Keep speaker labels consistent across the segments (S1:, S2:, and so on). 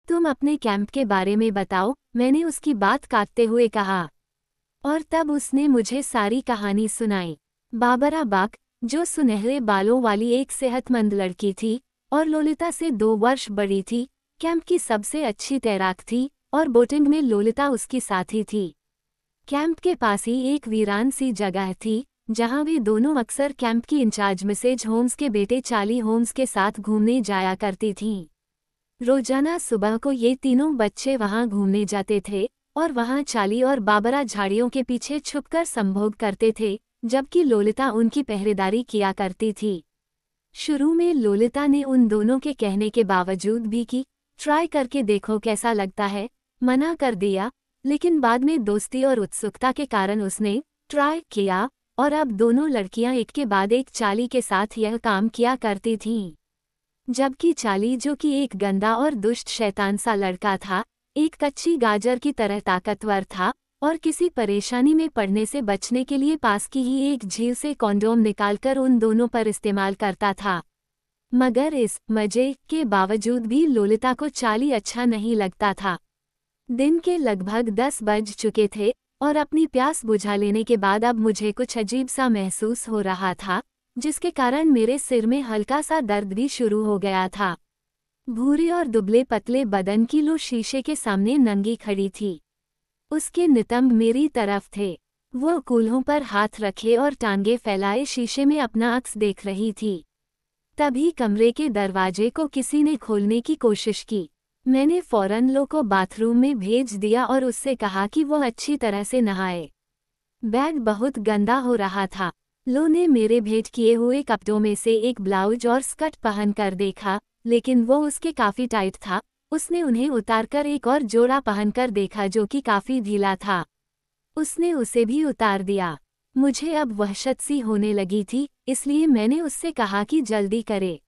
S1: तुम अपने कैंप के बारे में बताओ, मैंने उसकी बात काटते हुए कहा। और तब उसने मुझे सारी कहानी सुनाई। बाबरा बाक, जो सुनहरे बालों वाली एक सेहतमंद लड़की थी और लोलिता से 2 वर्ष बड़ी थी, कैंप की सबसे अच्छी तैराक थी और बोटिंग में लोलिता उसकी साथी थी। कैंप के पास ही एक वीरान सी जगह थी, जहां वे दोनों अक्सर कैंप की इंचार्ज मिसेज होम्स के बेटे चार्ली होम्स के साथ घूमने जाया करती थीं। रोजाना सुबह को ये तीनों बच्चे वहां घूमने जाते थे और वहां चार्ली और बाबरा झाड़ियों के पीछे छुपकर संभोग करते थे, जबकि लोलिता उनकी पहरेदारी किया करती थी। शुरू में लोलिता ने उन दोनों के कहने के बावजूद भी कि ट्राई करके देखो कैसा लगता है, मना कर दिया, लेकिन बाद में दोस्ती और उत्सुकता के कारण उसने ट्राई किया और अब दोनों लड़कियां एक के बाद एक चार्ली के साथ यह काम किया करती थीं। जबकि चार्ली, जो कि एक गंदा और दुष्ट शैतान सा लड़का था, एक कच्ची गाजर की तरह ताकतवर था और किसी परेशानी में पड़ने से बचने के लिए पास की ही एक झील से कॉन्डोम निकालकर उन दोनों पर इस्तेमाल करता था। मगर इस मजे के बावजूद भी लोलिता को चार्ली अच्छा नहीं लगता था। दिन के लगभग 10 बज चुके थे और अपनी प्यास बुझा लेने के बाद अब मुझे कुछ अजीब सा महसूस हो रहा था, जिसके कारण मेरे सिर में हल्का सा दर्द भी शुरू हो गया था। भूरे और दुबले पतले बदन की लो शीशे के सामने नंगी खड़ी थी। उसके नितंब मेरी तरफ थे। वो कूल्हों पर हाथ रखे और टांगे फैलाए शीशे में अपना अक्स देख रही थी। तभी कमरे के दरवाजे को किसी ने खोलने की कोशिश की। मैंने फौरन लो को बाथरूम में भेज दिया और उससे कहा कि वो अच्छी तरह से नहाए। बैग बहुत गंदा हो रहा था। लो ने मेरे भेंट किए हुए कपड़ों में से एक ब्लाउज और स्कर्ट पहन कर देखा, लेकिन वो उसके काफी टाइट था। उसने उन्हें उतारकर एक और जोड़ा पहनकर देखा जो कि काफी ढीला था। उसने उसे भी उतार दिया। मुझे अब वहशत सी होने लगी थी, इसलिए मैंने उससे कहा कि जल्दी करे।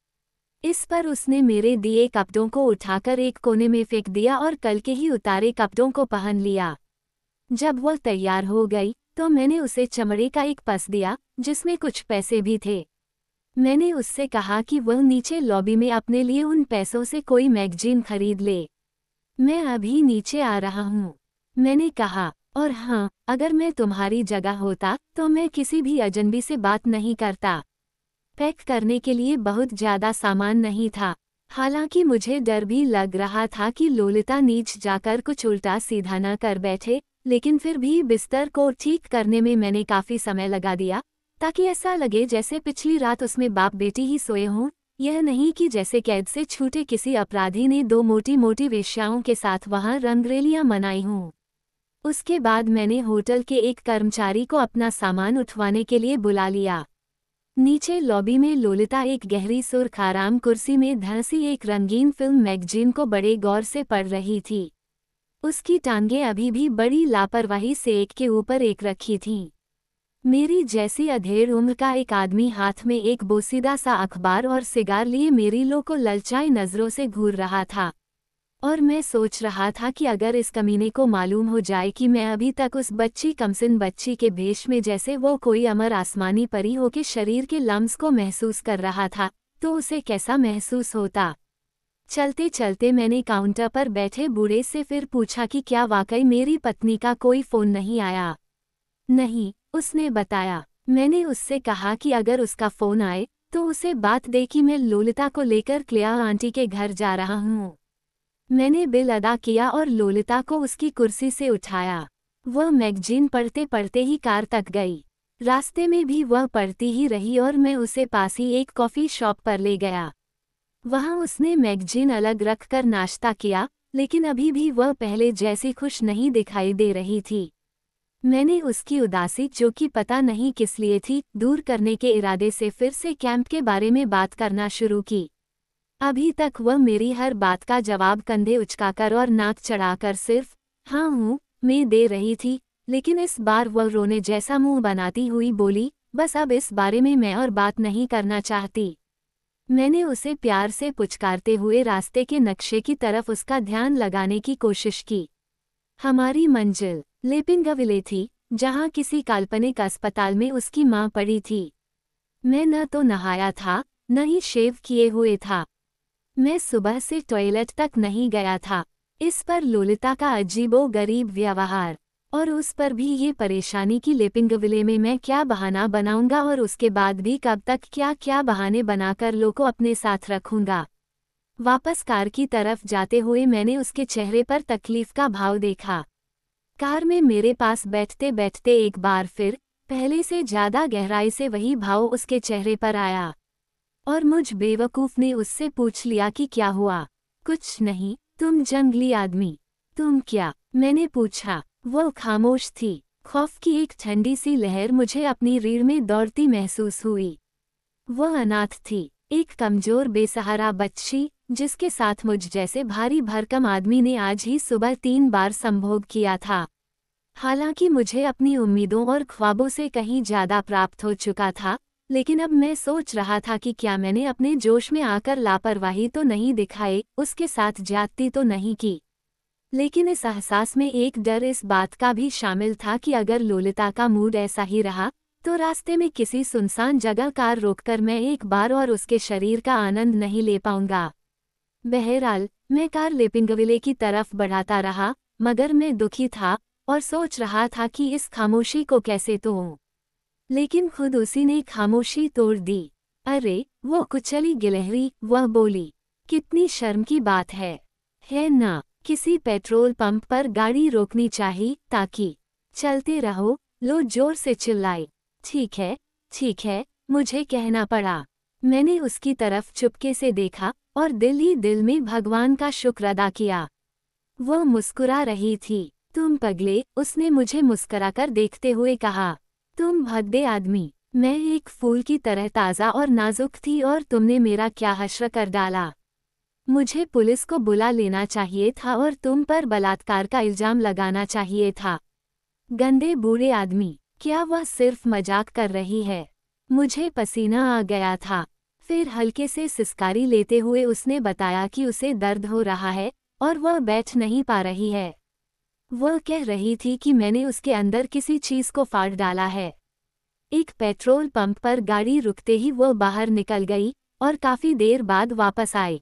S1: इस पर उसने मेरे दिए कपड़ों को उठाकर एक कोने में फेंक दिया और कल के ही उतारे कपड़ों को पहन लिया। जब वह तैयार हो गई तो मैंने उसे चमड़े का एक पर्स दिया, जिसमें कुछ पैसे भी थे। मैंने उससे कहा कि वह नीचे लॉबी में अपने लिए उन पैसों से कोई मैगजीन खरीद ले। मैं अभी नीचे आ रहा हूँ, मैंने कहा। और हाँ, अगर मैं तुम्हारी जगह होता तो मैं किसी भी अजनबी से बात नहीं करता। पैक करने के लिए बहुत ज्यादा सामान नहीं था। हालांकि मुझे डर भी लग रहा था कि लोलिता नीच जाकर कुछ उल्टा सीधा न कर बैठे, लेकिन फिर भी बिस्तर को ठीक करने में मैंने काफी समय लगा दिया, ताकि ऐसा लगे जैसे पिछली रात उसमें बाप बेटी ही सोए हों, यह नहीं कि जैसे कैद से छूटे किसी अपराधी ने 2 मोटी मोटी वेश्याओं के साथ वहां रंगरेलियां मनाई हों। उसके बाद मैंने होटल के एक कर्मचारी को अपना सामान उठवाने के लिए बुला लिया। नीचे लॉबी में लोलिता एक गहरी सुर्ख आराम कुर्सी में धंसी एक रंगीन फिल्म मैगजीन को बड़े गौर से पढ़ रही थी। उसकी टांगें अभी भी बड़ी लापरवाही से एक के ऊपर एक रखी थीं। मेरी जैसी अधेड़ उम्र का एक आदमी हाथ में एक बोसीदा सा अखबार और सिगार लिए मेरी लो को ललचाई नजरों से घूर रहा था। और मैं सोच रहा था कि अगर इस कमीने को मालूम हो जाए कि मैं अभी तक उस बच्ची कमसिन बच्ची के भेष में जैसे वो कोई अमर आसमानी परी हो के शरीर के लम्स को महसूस कर रहा था, तो उसे कैसा महसूस होता। चलते चलते मैंने काउंटर पर बैठे बूढ़े से फिर पूछा कि क्या वाकई मेरी पत्नी का कोई फोन नहीं आया। नहीं, उसने बताया। मैंने उससे कहा कि अगर उसका फोन आए तो उसे बात दे कि मैं लोलिता को लेकर क्लेया आंटी के घर जा रहा हूँ। मैंने बिल अदा किया और लोलिता को उसकी कुर्सी से उठाया। वह मैगजीन पढ़ते पढ़ते ही कार तक गई। रास्ते में भी वह पढ़ती ही रही और मैं उसे पास ही एक कॉफ़ी शॉप पर ले गया। वहाँ उसने मैगजीन अलग रखकर नाश्ता किया, लेकिन अभी भी वह पहले जैसी खुश नहीं दिखाई दे रही थी। मैंने उसकी उदासी, जो कि पता नहीं किस लिए थी, दूर करने के इरादे से फिर से कैंप के बारे में बात करना शुरू की। अभी तक वह मेरी हर बात का जवाब कंधे उचकाकर और नाक चढ़ाकर सिर्फ हाँ हूँ में दे रही थी, लेकिन इस बार वह रोने जैसा मुंह बनाती हुई बोली, बस अब इस बारे में मैं और बात नहीं करना चाहती। मैंने उसे प्यार से पुचकारते हुए रास्ते के नक्शे की तरफ उसका ध्यान लगाने की कोशिश की। हमारी मंजिल लेपिंगविले थी, जहाँ किसी काल्पनिक अस्पताल में उसकी माँ पड़ी थी। मैं न तो नहाया था, न ही शेव किए हुए था। मैं सुबह से टॉयलेट तक नहीं गया था। इस पर ललिता का अजीबो-गरीब व्यवहार, और उस पर भी ये परेशानी कि लेपिंगविले में मैं क्या बहाना बनाऊंगा और उसके बाद भी कब तक क्या क्या बहाने बनाकर लो को अपने साथ रखूंगा। वापस कार की तरफ जाते हुए मैंने उसके चेहरे पर तकलीफ का भाव देखा। कार में मेरे पास बैठते बैठते एक बार फिर पहले से ज्यादा गहराई से वही भाव उसके चेहरे पर आया, और मुझ बेवकूफ ने उससे पूछ लिया कि क्या हुआ। कुछ नहीं, तुम जंगली आदमी। तुम क्या? मैंने पूछा। वो खामोश थी। खौफ की एक ठंडी सी लहर मुझे अपनी रीढ़ में दौड़ती महसूस हुई। वो अनाथ थी, एक कमजोर बेसहारा बच्ची, जिसके साथ मुझ जैसे भारी भरकम आदमी ने आज ही सुबह 3 बार संभोग किया था। हालांकि मुझे अपनी उम्मीदों और ख्वाबों से कहीं ज्यादा प्राप्त हो चुका था, लेकिन अब मैं सोच रहा था कि क्या मैंने अपने जोश में आकर लापरवाही तो नहीं दिखाई, उसके साथ ज्यादती तो नहीं की। लेकिन इस एहसास में एक डर इस बात का भी शामिल था कि अगर ललिता का मूड ऐसा ही रहा तो रास्ते में किसी सुनसान जगह कार रोककर मैं एक बार और उसके शरीर का आनंद नहीं ले पाऊंगा। बहरहाल मैं कार लेपिंगविले की तरफ बढ़ाता रहा, मगर मैं दुखी था और सोच रहा था कि इस खामोशी को कैसे तोड़ूं। लेकिन खुद उसी ने खामोशी तोड़ दी। अरे, वो कुचली गिलहरी, वह बोली। कितनी शर्म की बात है ना? किसी पेट्रोल पंप पर गाड़ी रोकनी चाहिए ताकि चलते रहो। लो जोर से चिल्लाई। ठीक है, मुझे कहना पड़ा। मैंने उसकी तरफ चुपके से देखा और दिल ही दिल में भगवान का शुक्र अदा किया। वो मुस्कुरा रही थी। तुम पगले, उसने मुझे मुस्कुराकर देखते हुए कहा। तुम भद्दे आदमी। मैं एक फूल की तरह ताज़ा और नाजुक थी और तुमने मेरा क्या हश्र कर डाला। मुझे पुलिस को बुला लेना चाहिए था और तुम पर बलात्कार का इल्जाम लगाना चाहिए था। गंदे बूढ़े आदमी, क्या वह सिर्फ मजाक कर रही है? मुझे पसीना आ गया था। फिर हल्के से सिसकारी लेते हुए उसने बताया कि उसे दर्द हो रहा है और वह बैठ नहीं पा रही है। वह कह रही थी कि मैंने उसके अंदर किसी चीज़ को फाड़ डाला है। एक पेट्रोल पंप पर गाड़ी रुकते ही वह बाहर निकल गई और काफ़ी देर बाद वापस आई।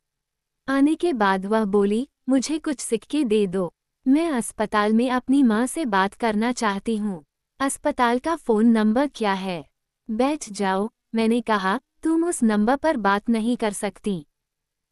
S1: आने के बाद वह बोली, मुझे कुछ सिक्के दे दो। मैं अस्पताल में अपनी माँ से बात करना चाहती हूँ। अस्पताल का फ़ोन नंबर क्या है? बैठ जाओ, मैंने कहा। तुम उस नंबर पर बात नहीं कर सकती।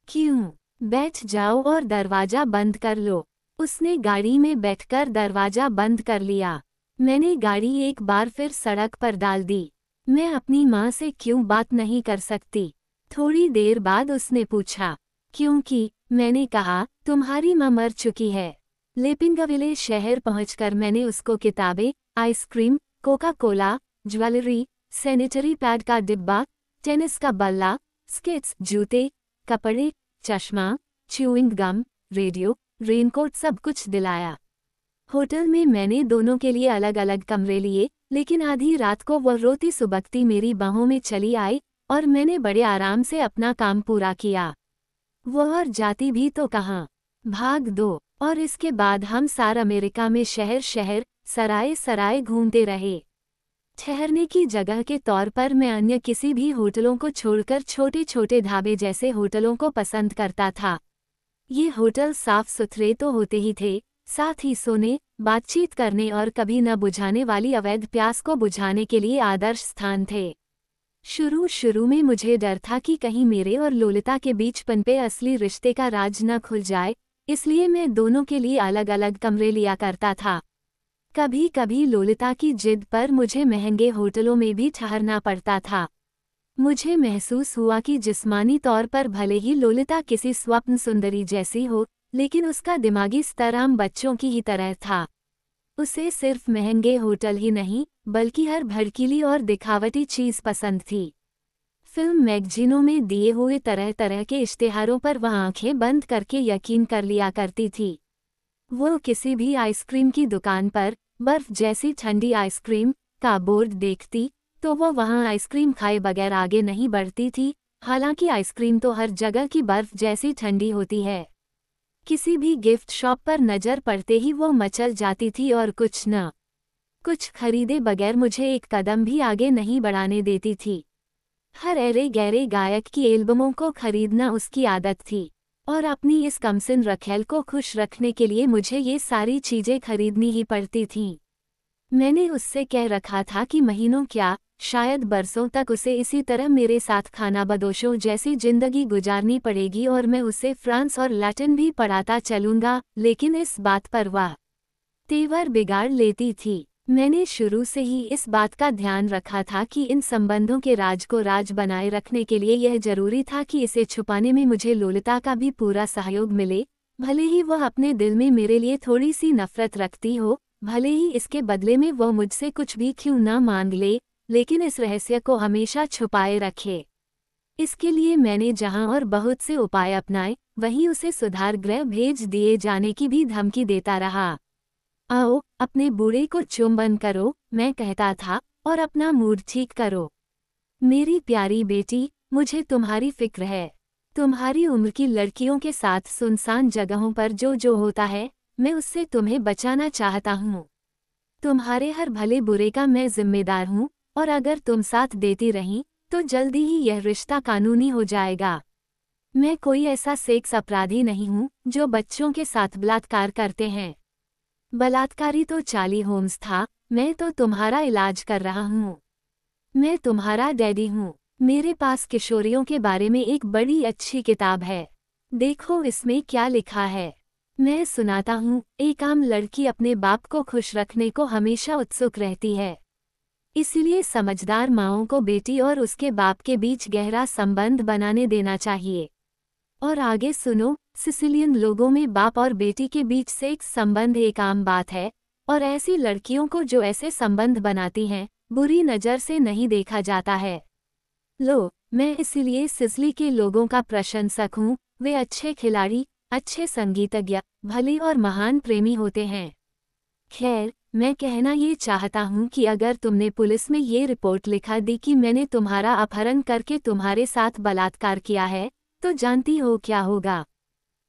S1: क्यों? बैठ जाओ और दरवाज़ा बंद कर लो। उसने गाड़ी में बैठकर दरवाज़ा बंद कर लिया। मैंने गाड़ी एक बार फिर सड़क पर डाल दी। मैं अपनी माँ से क्यों बात नहीं कर सकती? थोड़ी देर बाद उसने पूछा। क्योंकि, मैंने कहा, तुम्हारी माँ मर चुकी है। लेपिंगविले शहर पहुंचकर मैंने उसको किताबें, ice cream, Coca Cola, jewellery, sanitary pad का डिब्बा, टेनिस का बल्ला, स्केट्स, जूते, कपड़े, चश्मा, च्यूइंग गम, रेडियो, रेनकोट सब कुछ दिलाया। होटल में मैंने दोनों के लिए अलग अलग कमरे लिए, लेकिन आधी रात को वह रोती सुबकती मेरी बाहों में चली आई और मैंने बड़े आराम से अपना काम पूरा किया। वह और जाती भी तो कहाँ, भाग दो। और इसके बाद हम सार अमेरिका में शहर शहर, सराय सराय घूमते रहे। ठहरने की जगह के तौर पर मैं अन्य किसी भी होटलों को छोड़कर छोटे छोटे ढाबे जैसे होटलों को पसंद करता था। ये होटल साफ सुथरे तो होते ही थे, साथ ही सोने, बातचीत करने और कभी न बुझाने वाली अवैध प्यास को बुझाने के लिए आदर्श स्थान थे। शुरू में मुझे डर था कि कहीं मेरे और ललिता के बीच पनपे असली रिश्ते का राज न खुल जाए, इसलिए मैं दोनों के लिए अलग अलग कमरे लिया करता था। कभी कभी ललिता की जिद पर मुझे महंगे होटलों में भी ठहरना पड़ता था। मुझे महसूस हुआ कि जिस्मानी तौर पर भले ही ललिता किसी स्वप्न सुंदरी जैसी हो, लेकिन उसका दिमागी स्तर आम बच्चों की ही तरह था। उसे सिर्फ महंगे होटल ही नहीं, बल्कि हर भड़कीली और दिखावटी चीज़ पसंद थी। फिल्म मैगजीनों में दिए हुए तरह तरह के इश्तिहारों पर वह आंखें बंद करके यकीन कर लिया करती थी। वो किसी भी आइसक्रीम की दुकान पर बर्फ जैसी ठंडी आइसक्रीम का बोर्ड देखती तो वो वहाँ आइसक्रीम खाए बगैर आगे नहीं बढ़ती थी, हालांकि आइसक्रीम तो हर जगह की बर्फ जैसी ठंडी होती है। किसी भी गिफ्ट शॉप पर नज़र पड़ते ही वो मचल जाती थी और कुछ खरीदे बगैर मुझे एक कदम भी आगे नहीं बढ़ाने देती थी। हर अरे गहरे गायक की एल्बमों को खरीदना उसकी आदत थी, और अपनी इस कमसिन रखेल को खुश रखने के लिए मुझे ये सारी चीजें खरीदनी ही पड़ती थीं। मैंने उससे कह रखा था कि महीनों क्या, शायद बरसों तक उसे इसी तरह मेरे साथ खाना बदोशों जैसी जिंदगी गुजारनी पड़ेगी और मैं उसे फ्रांस और लैटिन भी पढ़ाता चलूंगा, लेकिन इस बात पर वह तेवर बिगाड़ लेती थी। मैंने शुरू से ही इस बात का ध्यान रखा था कि इन संबंधों के राज को राज बनाए रखने के लिए यह जरूरी था कि इसे छुपाने में मुझे लोलिता का भी पूरा सहयोग मिले, भले ही वह अपने दिल में मेरे लिए थोड़ी सी नफरत रखती हो, भले ही इसके बदले में वह मुझसे कुछ भी क्यों न मांग ले, लेकिन इस रहस्य को हमेशा छुपाए रखे। इसके लिए मैंने जहां और बहुत से उपाय अपनाए, वहीं उसे सुधार गृह भेज दिए जाने की भी धमकी देता रहा। आओ, अपने बूढ़े को चुंबन करो, मैं कहता था, और अपना मूड ठीक करो। मेरी प्यारी बेटी, मुझे तुम्हारी फिक्र है। तुम्हारी उम्र की लड़कियों के साथ सुनसान जगहों पर जो होता है, मैं उससे तुम्हें बचाना चाहता हूँ। तुम्हारे हर भले बुरे का मैं जिम्मेदार हूँ, और अगर तुम साथ देती रहीं, तो जल्दी ही यह रिश्ता कानूनी हो जाएगा। मैं कोई ऐसा सेक्स अपराधी नहीं हूँ जो बच्चों के साथ बलात्कार करते हैं। बलात्कारी तो चार्ली होम्स था, मैं तो तुम्हारा इलाज कर रहा हूँ। मैं तुम्हारा डैडी हूँ। मेरे पास किशोरियों के बारे में एक बड़ी अच्छी किताब है। देखो इसमें क्या लिखा है। मैं सुनाता हूँ। एक आम लड़की अपने बाप को खुश रखने को हमेशा उत्सुक रहती है। इसीलिए समझदार माँओं को बेटी और उसके बाप के बीच गहरा संबंध बनाने देना चाहिए। और आगे सुनो, सिसिलियन लोगों में बाप और बेटी के बीच सेक्स संबंध एक आम बात है, और ऐसी लड़कियों को जो ऐसे संबंध बनाती हैं, बुरी नज़र से नहीं देखा जाता है। लो, मैं इसीलिए सिसिली के लोगों का प्रशंसक हूँ। वे अच्छे खिलाड़ी, अच्छे संगीतज्ञ, भले और महान प्रेमी होते हैं। खैर, मैं कहना ये चाहता हूँ कि अगर तुमने पुलिस में ये रिपोर्ट लिखा दी कि मैंने तुम्हारा अपहरण करके तुम्हारे साथ बलात्कार किया है, तो जानती हो क्या होगा?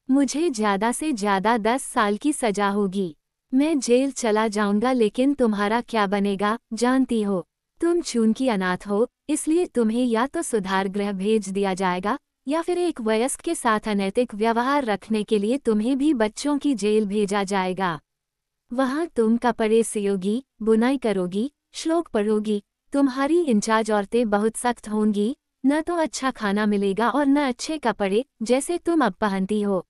S1: मुझे ज़्यादा से ज़्यादा 10 साल की सज़ा होगी। मैं जेल चला जाऊंगा, लेकिन तुम्हारा क्या बनेगा, जानती हो? तुम खून की अनाथ हो, इसलिए तुम्हें या तो सुधार गृह भेज दिया जाएगा, या फिर एक वयस्क के साथ अनैतिक व्यवहार रखने के लिए तुम्हें भी बच्चों की जेल भेजा जाएगा। वहाँ तुम कपड़े सियोगी, बुनाई करोगी, श्लोक पढ़ोगी। तुम्हारी इंचार्ज औरतें बहुत सख्त होंगी, न तो अच्छा खाना मिलेगा और न अच्छे कपड़े जैसे तुम अब पहनती हो।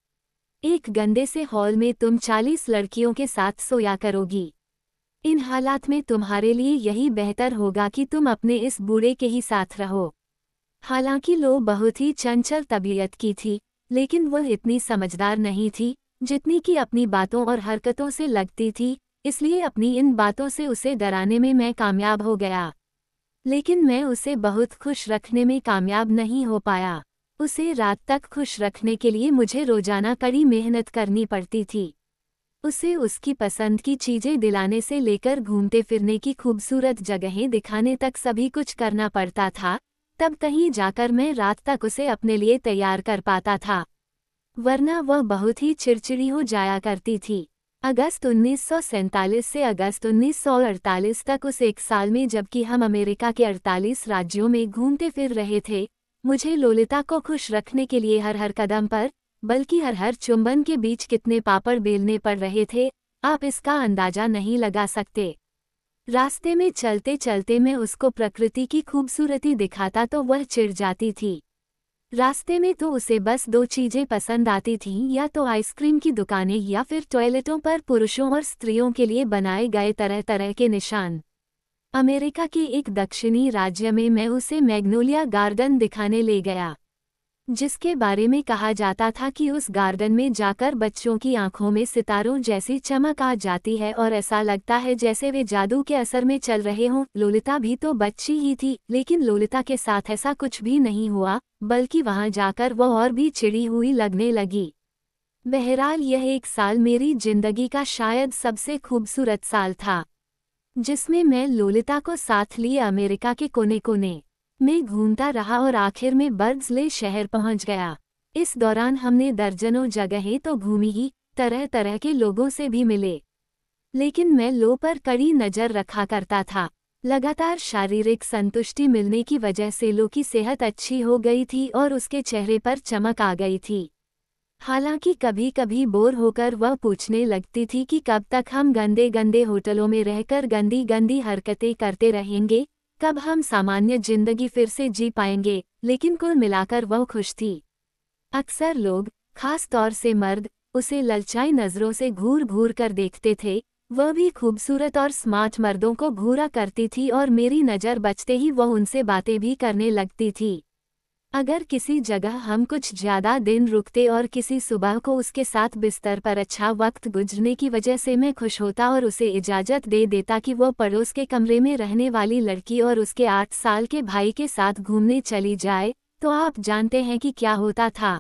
S1: एक गंदे से हॉल में तुम 40 लड़कियों के साथ सोया करोगी। इन हालात में तुम्हारे लिए यही बेहतर होगा कि तुम अपने इस बूढ़े के ही साथ रहो। हालांकि लो बहुत ही चंचल तबीयत की थी, लेकिन वह इतनी समझदार नहीं थी जितनी कि अपनी बातों और हरकतों से लगती थी, इसलिए अपनी इन बातों से उसे डराने में मैं कामयाब हो गया। लेकिन मैं उसे बहुत खुश रखने में कामयाब नहीं हो पाया। उसे रात तक खुश रखने के लिए मुझे रोजाना कड़ी मेहनत करनी पड़ती थी। उसे उसकी पसंद की चीजें दिलाने से लेकर घूमते फिरने की खूबसूरत जगहें दिखाने तक सभी कुछ करना पड़ता था, तब कहीं जाकर मैं रात तक उसे अपने लिए तैयार कर पाता था, वरना वह बहुत ही चिड़चिड़ी हो जाया करती थी। अगस्त 1947 से अगस्त 1948 तक उस एक साल में, जबकि हम अमेरिका के 48 राज्यों में घूमते फिर रहे थे, मुझे लोलिता को खुश रखने के लिए हर हर कदम पर, बल्कि हर हर चुंबन के बीच कितने पापड़ बेलने पड़ रहे थे, आप इसका अंदाजा नहीं लगा सकते। रास्ते में चलते चलते मैं उसको प्रकृति की खूबसूरती दिखाता तो वह चिढ़ जाती थी। रास्ते में तो उसे बस 2 चीजें पसंद आती थीं, या तो आइसक्रीम की दुकानें या फिर टॉयलेटों पर पुरुषों और स्त्रियों के लिए बनाए गए तरह तरह के निशान। अमेरिका के एक दक्षिणी राज्य में मैं उसे मैग्नोलिया गार्डन दिखाने ले गया, जिसके बारे में कहा जाता था कि उस गार्डन में जाकर बच्चों की आंखों में सितारों जैसी चमक आ जाती है और ऐसा लगता है जैसे वे जादू के असर में चल रहे हों। लोलिता भी तो बच्ची ही थी, लेकिन लोलिता के साथ ऐसा कुछ भी नहीं हुआ, बल्कि वहां जाकर वह और भी चिड़ी हुई लगने लगी। बहरहाल यह एक साल मेरी जिंदगी का शायद सबसे खूबसूरत साल था, जिसमें मैं लोलिता को साथ लिए अमेरिका के कोने कोने में घूमता रहा और आखिर में बर्ड्सले शहर पहुंच गया। इस दौरान हमने दर्जनों जगहें तो घूमी ही, तरह तरह के लोगों से भी मिले, लेकिन मैं लो पर कड़ी नज़र रखा करता था। लगातार शारीरिक संतुष्टि मिलने की वजह से लो की सेहत अच्छी हो गई थी और उसके चेहरे पर चमक आ गई थी। हालांकि कभी कभी बोर होकर वह पूछने लगती थी कि कब तक हम गंदे गंदे होटलों में रहकर गंदी गंदी हरकतें करते रहेंगे, कब हम सामान्य जिंदगी फिर से जी पाएंगे, लेकिन कुल मिलाकर वह खुश थी। अक्सर लोग, खास तौर से मर्द, उसे ललचाई नजरों से घूर घूर कर देखते थे। वह भी खूबसूरत और स्मार्ट मर्दों को घूरा करती थी और मेरी नज़र बचते ही वह उनसे बातें भी करने लगती थी। अगर किसी जगह हम कुछ ज़्यादा दिन रुकते और किसी सुबह को उसके साथ बिस्तर पर अच्छा वक्त गुजरने की वजह से मैं खुश होता और उसे इजाज़त दे देता कि वह पड़ोस के कमरे में रहने वाली लड़की और उसके 8 साल के भाई के साथ घूमने चली जाए, तो आप जानते हैं कि क्या होता था।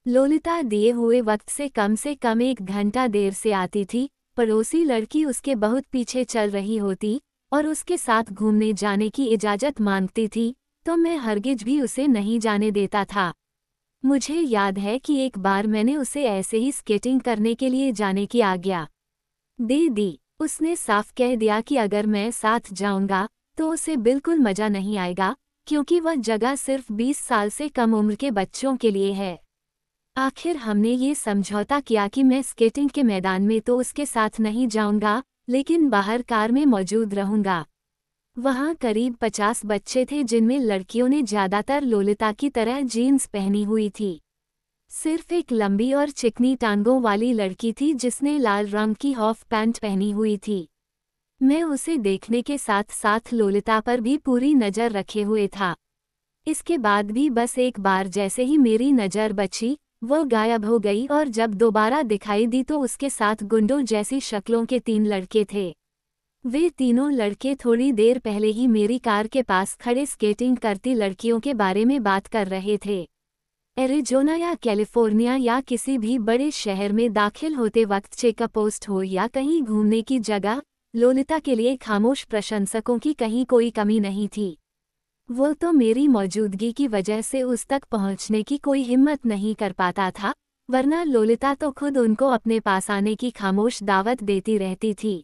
S1: लोलिता दिए हुए वक्त से कम 1 घंटा देर से आती थी। पड़ोसी लड़की उसके बहुत पीछे चल रही होती और उसके साथ घूमने जाने की इजाज़त मांगती थी, तो मैं हरगिज भी उसे नहीं जाने देता था। मुझे याद है कि एक बार मैंने उसे ऐसे ही स्केटिंग करने के लिए जाने की आज्ञा दे दी। उसने साफ कह दिया कि अगर मैं साथ जाऊंगा तो उसे बिल्कुल मजा नहीं आएगा, क्योंकि वह जगह सिर्फ 20 साल से कम उम्र के बच्चों के लिए है। आखिर हमने ये समझौता किया कि मैं स्केटिंग के मैदान में तो उसके साथ नहीं जाऊंगा, लेकिन बाहर कार में मौजूद रहूंगा। वहां करीब 50 बच्चे थे, जिनमें लड़कियों ने ज्यादातर लोलिता की तरह जीन्स पहनी हुई थी। सिर्फ एक लंबी और चिकनी टांगों वाली लड़की थी जिसने लाल रंग की हाफ पैंट पहनी हुई थी। मैं उसे देखने के साथ साथ लोलिता पर भी पूरी नज़र रखे हुए था। इसके बाद भी बस एक बार जैसे ही मेरी नज़र बची, वो गायब हो गई और जब दोबारा दिखाई दी तो उसके साथ गुंडों जैसी शक्लों के 3 लड़के थे। वे तीनों लड़के थोड़ी देर पहले ही मेरी कार के पास खड़े स्केटिंग करती लड़कियों के बारे में बात कर रहे थे। एरिज़ोना या कैलिफोर्निया या किसी भी बड़े शहर में दाखिल होते वक्त चेकअप पोस्ट हो या कहीं घूमने की जगह, लोलिता के लिए खामोश प्रशंसकों की कहीं कोई कमी नहीं थी। वो तो मेरी मौजूदगी की वजह से उस तक पहुंचने की कोई हिम्मत नहीं कर पाता था, वरना लोलिता तो खुद उनको अपने पास आने की खामोश दावत देती रहती थी।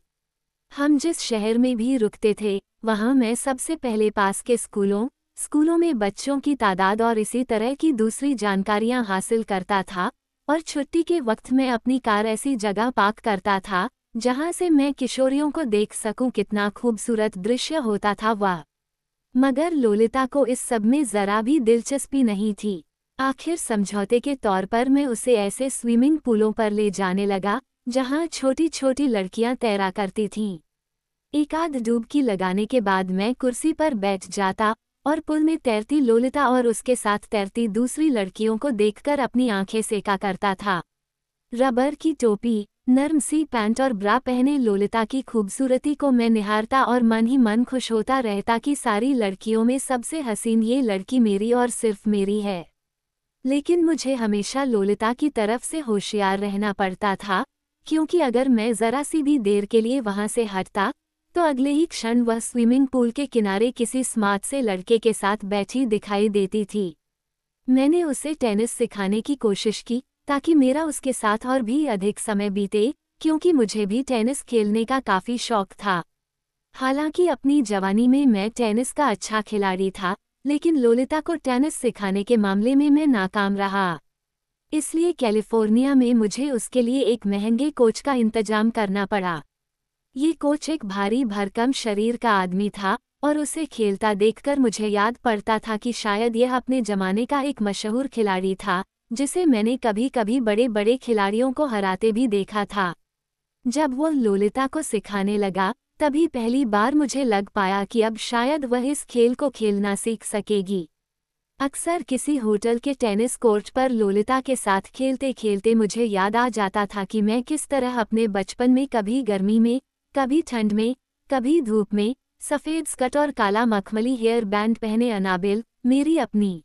S1: हम जिस शहर में भी रुकते थे, वहां मैं सबसे पहले पास के स्कूलों में बच्चों की तादाद और इसी तरह की दूसरी जानकारियां हासिल करता था, और छुट्टी के वक्त मैं अपनी कार ऐसी जगह पार्क करता था जहां से मैं किशोरियों को देख सकूं। कितना खूबसूरत दृश्य होता था वह। मगर लोलिता को इस सब में जरा भी दिलचस्पी नहीं थी। आखिर समझौते के तौर पर मैं उसे ऐसे स्विमिंग पूलों पर ले जाने लगा जहां छोटी छोटी लड़कियां तैरा करती थीं। एक आध डुबकी लगाने के बाद मैं कुर्सी पर बैठ जाता और पुल में तैरती लोलिता और उसके साथ तैरती दूसरी लड़कियों को देखकर अपनी आंखें सेका करता था। रबर की टोपी, नर्म सी पैंट और ब्रा पहने लोलिता की खूबसूरती को मैं निहारता और मन ही मन खुश होता रहता कि सारी लड़कियों में सबसे हसीन ये लड़की मेरी और सिर्फ मेरी है। लेकिन मुझे हमेशा लोलिता की तरफ से होशियार रहना पड़ता था, क्योंकि अगर मैं जरा सी भी देर के लिए वहां से हटता तो अगले ही क्षण वह स्विमिंग पूल के किनारे किसी स्मार्ट से लड़के के साथ बैठी दिखाई देती थी। मैंने उसे टेनिस सिखाने की कोशिश की ताकि मेरा उसके साथ और भी अधिक समय बीते, क्योंकि मुझे भी टेनिस खेलने का काफ़ी शौक था। हालांकि अपनी जवानी में मैं टेनिस का अच्छा खिलाड़ी था, लेकिन लोलिता को टेनिस सिखाने के मामले में मैं नाकाम रहा। इसलिए कैलिफोर्निया में मुझे उसके लिए एक महंगे कोच का इंतजाम करना पड़ा। ये कोच एक भारी भरकम शरीर का आदमी था और उसे खेलता देखकर मुझे याद पड़ता था कि शायद यह अपने जमाने का एक मशहूर खिलाड़ी था, जिसे मैंने कभी कभी बड़े बड़े खिलाड़ियों को हराते भी देखा था। जब वह लोलिता को सिखाने लगा, तभी पहली बार मुझे लग पाया कि अब शायद वह इस खेल को खेलना सीख सकेगी। अक्सर किसी होटल के टेनिस कोर्ट पर लोलिता के साथ खेलते खेलते मुझे याद आ जाता था कि मैं किस तरह अपने बचपन में कभी गर्मी में, कभी ठंड में, कभी धूप में, सफ़ेद स्कर्ट और काला मखमली हेयर बैंड पहने अनाबेल, मेरी अपनी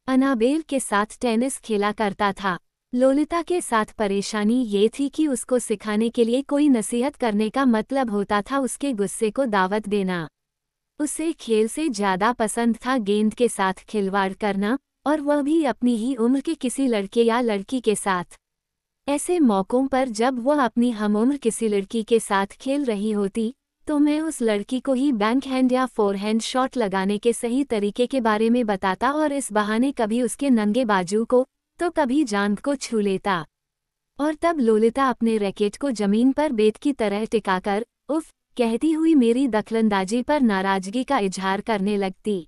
S1: अनाबेल के साथ टेनिस खेला करता था। लोलिता के साथ परेशानी ये थी कि उसको सिखाने के लिए कोई नसीहत करने का मतलब होता था उसके गुस्से को दावत देना। उसे खेल से ज़्यादा पसंद था गेंद के साथ खिलवाड़ करना, और वह भी अपनी ही उम्र के किसी लड़के या लड़की के साथ। ऐसे मौक़ों पर जब वह अपनी हमउम्र किसी लड़की के साथ खेल रही होती, तो मैं उस लड़की को ही बैकहैंड या फोरहैंड शॉट लगाने के सही तरीके के बारे में बताता और इस बहाने कभी उसके नंगे बाजू को तो कभी जांघ को छू लेता। और तब लोलिता अपने रैकेट को जमीन पर बेत की तरह टिकाकर उफ कहती हुई मेरी दखलंदाजी पर नाराजगी का इजहार करने लगती।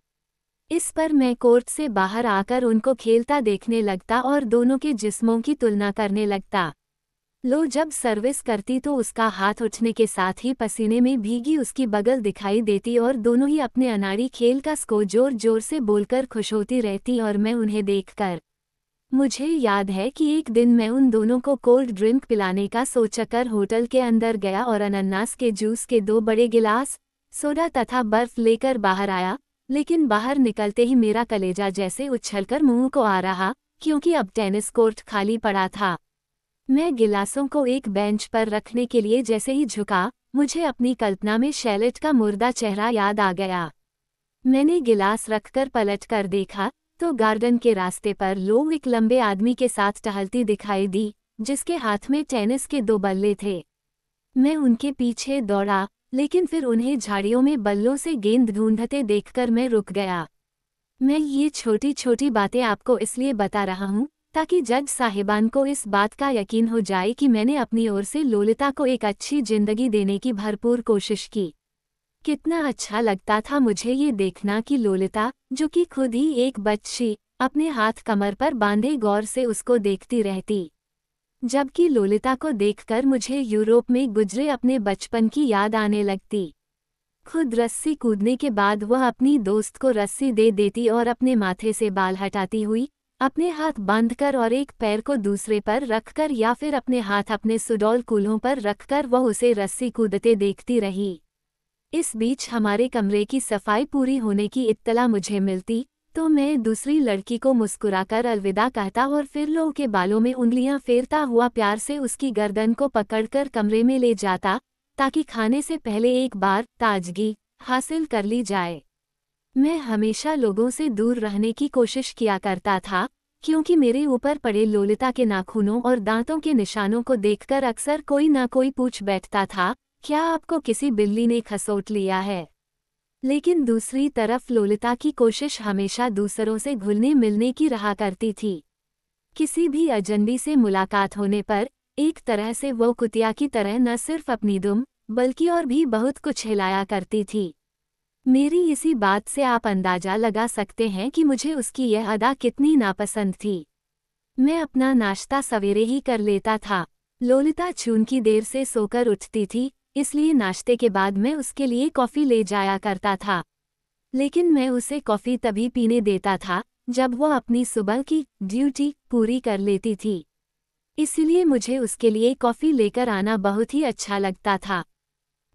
S1: इस पर मैं कोर्ट से बाहर आकर उनको खेलता देखने लगता और दोनों के जिस्मों की तुलना करने लगता। लो जब सर्विस करती तो उसका हाथ उठने के साथ ही पसीने में भीगी उसकी बगल दिखाई देती और दोनों ही अपने अनाड़ी खेल का स्को जोर जोर से बोलकर खुश होती रहती और मैं उन्हें देखकर। मुझे याद है कि एक दिन मैं उन दोनों को कोल्ड ड्रिंक पिलाने का सोचकर होटल के अंदर गया और अनानास के जूस के 2 बड़े गिलास, सोडा तथा बर्फ लेकर बाहर आया, लेकिन बाहर निकलते ही मेरा कलेजा जैसे उछलकर मुंह को आ रहा, क्योंकि अब टेनिस कोर्ट खाली पड़ा था। मैं गिलासों को एक बेंच पर रखने के लिए जैसे ही झुका, मुझे अपनी कल्पना में शैलेट का मुर्दा चेहरा याद आ गया। मैंने गिलास रखकर पलट कर देखा तो गार्डन के रास्ते पर लो एक लंबे आदमी के साथ टहलती दिखाई दी, जिसके हाथ में टेनिस के 2 बल्ले थे। मैं उनके पीछे दौड़ा, लेकिन फिर उन्हें झाड़ियों में बल्लों से गेंद ढूंढते देखकर मैं रुक गया। मैं ये छोटी छोटी बातें आपको इसलिए बता रहा हूँ ताकि जज साहिबान को इस बात का यकीन हो जाए कि मैंने अपनी ओर से लोलिता को एक अच्छी जिंदगी देने की भरपूर कोशिश की। कितना अच्छा लगता था मुझे ये देखना कि लोलिता, जो कि खुद ही एक बच्ची, अपने हाथ कमर पर बांधे गौर से उसको देखती रहती। जबकि लोलिता को देखकर मुझे यूरोप में गुजरे अपने बचपन की याद आने लगती। खुद रस्सी कूदने के बाद वह अपनी दोस्त को रस्सी दे देती और अपने माथे से बाल हटाती हुई, अपने हाथ बांधकर और एक पैर को दूसरे पर रखकर या फिर अपने हाथ अपने सुडौल कूल्हों पर रखकर वह उसे रस्सी कूदते देखती रही। इस बीच हमारे कमरे की सफाई पूरी होने की इत्तला मुझे मिलती तो मैं दूसरी लड़की को मुस्कुराकर अलविदा कहता और फिर लो के बालों में उंगलियां फेरता हुआ प्यार से उसकी गर्दन को पकड़कर कमरे में ले जाता, ताकि खाने से पहले एक बार ताजगी हासिल कर ली जाए। मैं हमेशा लोगों से दूर रहने की कोशिश किया करता था, क्योंकि मेरे ऊपर पड़े लोलिता के नाखूनों और दांतों के निशानों को देखकर अक्सर कोई ना कोई पूछ बैठता था, क्या आपको किसी बिल्ली ने खसोट लिया है? लेकिन दूसरी तरफ लोलिता की कोशिश हमेशा दूसरों से घुलने मिलने की रहा करती थी। किसी भी अजनबी से मुलाकात होने पर एक तरह से वो कुतिया की तरह न सिर्फ अपनी दुम बल्कि और भी बहुत कुछ हिलाया करती थी। मेरी इसी बात से आप अंदाजा लगा सकते हैं कि मुझे उसकी यह अदा कितनी नापसंद थी। मैं अपना नाश्ता सवेरे ही कर लेता था। लोलिता चूंकि देर से सोकर उठती थी, इसलिए नाश्ते के बाद मैं उसके लिए कॉफ़ी ले जाया करता था। लेकिन मैं उसे कॉफ़ी तभी पीने देता था जब वह अपनी सुबह की ड्यूटी पूरी कर लेती थी। इसलिए मुझे उसके लिए कॉफ़ी लेकर आना बहुत ही अच्छा लगता था।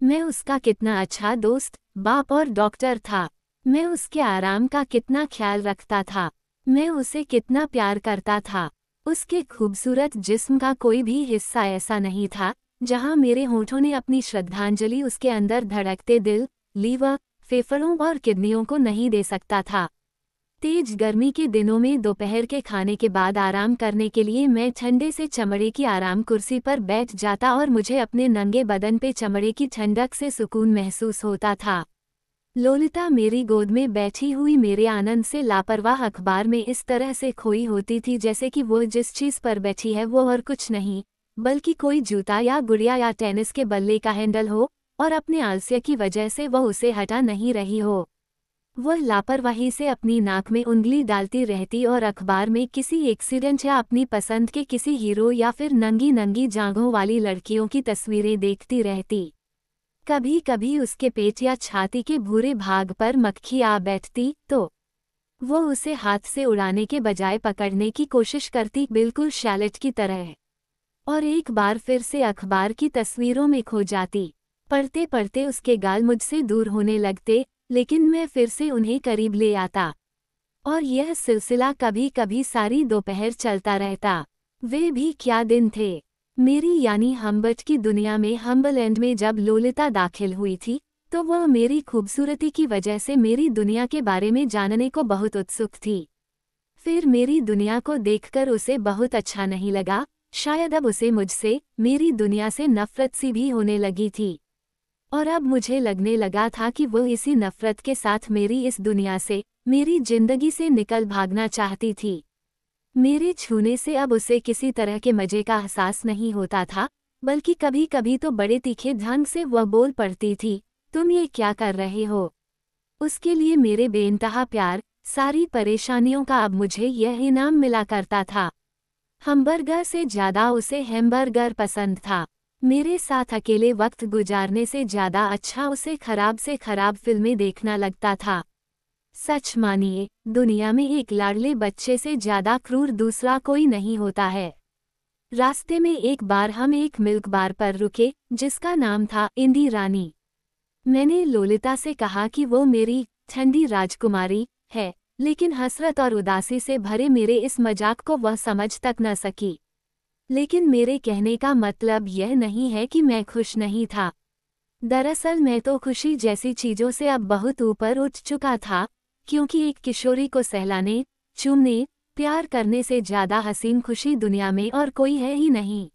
S1: मैं उसका कितना अच्छा दोस्त, बाप और डॉक्टर था। मैं उसके आराम का कितना ख्याल रखता था। मैं उसे कितना प्यार करता था। उसके खूबसूरत जिस्म का कोई भी हिस्सा ऐसा नहीं था जहां मेरे होठों ने अपनी श्रद्धांजलि उसके अंदर धड़कते दिल, लीवर, फेफड़ों और किडनियों को नहीं दे सकता था। तेज गर्मी के दिनों में दोपहर के खाने के बाद आराम करने के लिए मैं ठंडे से चमड़े की आराम कुर्सी पर बैठ जाता और मुझे अपने नंगे बदन पे चमड़े की ठंडक से सुकून महसूस होता था। लोलिता मेरी गोद में बैठी हुई मेरे आनंद से लापरवाह अखबार में इस तरह से खोई होती थी जैसे कि वो जिस चीज़ पर बैठी है वो और कुछ नहीं बल्कि कोई जूता या गुड़िया या टेनिस के बल्ले का हैंडल हो और अपने आलस्य की वजह से वह उसे हटा नहीं रही हो। वह लापरवाही से अपनी नाक में उंगली डालती रहती और अखबार में किसी एक्सीडेंट या अपनी पसंद के किसी हीरो या फिर नंगी नंगी जांघों वाली लड़कियों की तस्वीरें देखती रहती। कभी कभी उसके पेट या छाती के भूरे भाग पर मक्खी आ बैठती तो वो उसे हाथ से उड़ाने के बजाय पकड़ने की कोशिश करती, बिल्कुल शैलेट की तरह। और एक बार फिर से अखबार की तस्वीरों में खो जाती। पढ़ते पढ़ते उसके गाल मुझसे दूर होने लगते, लेकिन मैं फिर से उन्हें करीब ले आता और यह सिलसिला कभी कभी सारी दोपहर चलता रहता। वे भी क्या दिन थे मेरी यानी हम्बर्ट की दुनिया में। हम्बलैंड में जब लोलिता दाखिल हुई थी तो वह मेरी खूबसूरती की वजह से मेरी दुनिया के बारे में जानने को बहुत उत्सुक थी। फिर मेरी दुनिया को देखकर उसे बहुत अच्छा नहीं लगा। शायद अब उसे मुझसे, मेरी दुनिया से नफरत सी भी होने लगी थी। और अब मुझे लगने लगा था कि वो इसी नफरत के साथ मेरी इस दुनिया से, मेरी जिंदगी से निकल भागना चाहती थी। मेरे छूने से अब उसे किसी तरह के मजे का एहसास नहीं होता था, बल्कि कभी कभी तो बड़े तीखे ढंग से वह बोल पड़ती थी, तुम ये क्या कर रहे हो। उसके लिए मेरे बेइंतहा प्यार, सारी परेशानियों का अब मुझे यह इनाम मिला करता था। हमबर्गर से ज्यादा उसे हैमबर्गर पसंद था। मेरे साथ अकेले वक्त गुजारने से ज्यादा अच्छा उसे खराब से खराब फिल्में देखना लगता था। सच मानिए, दुनिया में एक लाडले बच्चे से ज्यादा क्रूर दूसरा कोई नहीं होता है। रास्ते में एक बार हम एक मिल्क बार पर रुके, जिसका नाम था इंदी रानी। मैंने लोलिता से कहा कि वो मेरी ठंडी राजकुमारी है, लेकिन हसरत और उदासी से भरे मेरे इस मजाक को वह समझ तक न सकी। लेकिन मेरे कहने का मतलब यह नहीं है कि मैं खुश नहीं था। दरअसल मैं तो खुशी जैसी चीजों से अब बहुत ऊपर उठ चुका था, क्योंकि एक किशोरी को सहलाने, चूमने, प्यार करने से ज्यादा हसीन खुशी दुनिया में और कोई है ही नहीं।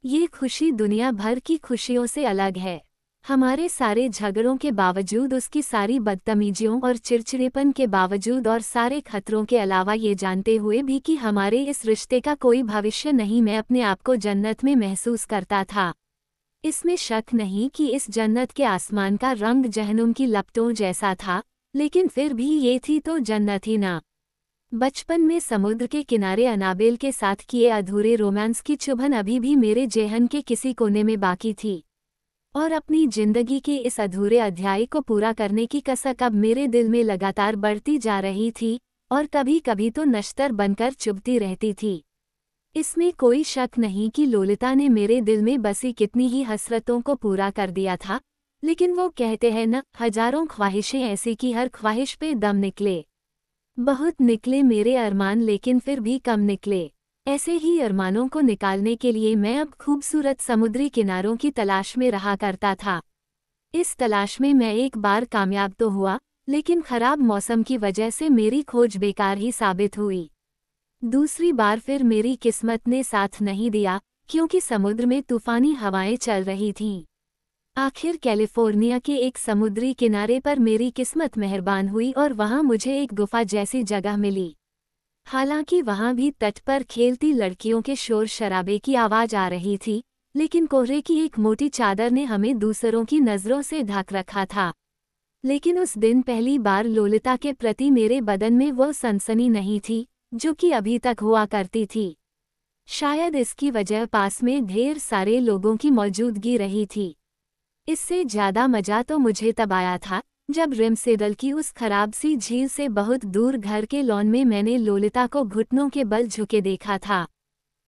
S1: ये खुशी दुनिया भर की खुशियों से अलग है। हमारे सारे झगड़ों के बावजूद, उसकी सारी बदतमीजियों और चिड़चिड़ेपन के बावजूद और सारे खतरों के अलावा ये जानते हुए भी कि हमारे इस रिश्ते का कोई भविष्य नहीं, मैं अपने आप को जन्नत में महसूस करता था। इसमें शक नहीं कि इस जन्नत के आसमान का रंग जहन्नुम की लपटों जैसा था, लेकिन फिर भी ये थी तो जन्नत ही ना। बचपन में समुद्र के किनारे अनाबेल के साथ किए अधूरे रोमांस की चुभन अभी भी मेरे जेहन के किसी कोने में बाकी थी, और अपनी जिंदगी के इस अधूरे अध्याय को पूरा करने की कसक अब मेरे दिल में लगातार बढ़ती जा रही थी, और कभी कभी तो नश्तर बनकर चुभती रहती थी। इसमें कोई शक नहीं कि लोलिता ने मेरे दिल में बसी कितनी ही हसरतों को पूरा कर दिया था, लेकिन वो कहते हैं न, हजारों ख्वाहिशें ऐसी कि हर ख्वाहिश पे दम निकले। बहुत निकले मेरे अरमान, लेकिन फिर भी कम निकले। ऐसे ही अरमानों को निकालने के लिए मैं अब खूबसूरत समुद्री किनारों की तलाश में रहा करता था। इस तलाश में मैं एक बार कामयाब तो हुआ, लेकिन खराब मौसम की वजह से मेरी खोज बेकार ही साबित हुई। दूसरी बार फिर मेरी किस्मत ने साथ नहीं दिया, क्योंकि समुद्र में तूफानी हवाएं चल रही थीं। आखिर कैलिफोर्निया के एक समुद्री किनारे पर मेरी किस्मत मेहरबान हुई और वहां मुझे एक गुफा जैसी जगह मिली। हालांकि वहां भी तट पर खेलती लड़कियों के शोर शराबे की आवाज आ रही थी, लेकिन कोहरे की एक मोटी चादर ने हमें दूसरों की नजरों से ढक रखा था। लेकिन उस दिन पहली बार लोलिता के प्रति मेरे बदन में वो सनसनी नहीं थी, जो कि अभी तक हुआ करती थी। शायद इसकी वजह पास में ढेर सारे लोगों की मौजूदगी रही थी। इससे ज्यादा मजा तो मुझे तब आया था, जब रिमसेडल की उस खराब सी झील से बहुत दूर घर के लॉन में मैंने लोलिता को घुटनों के बल झुके देखा था।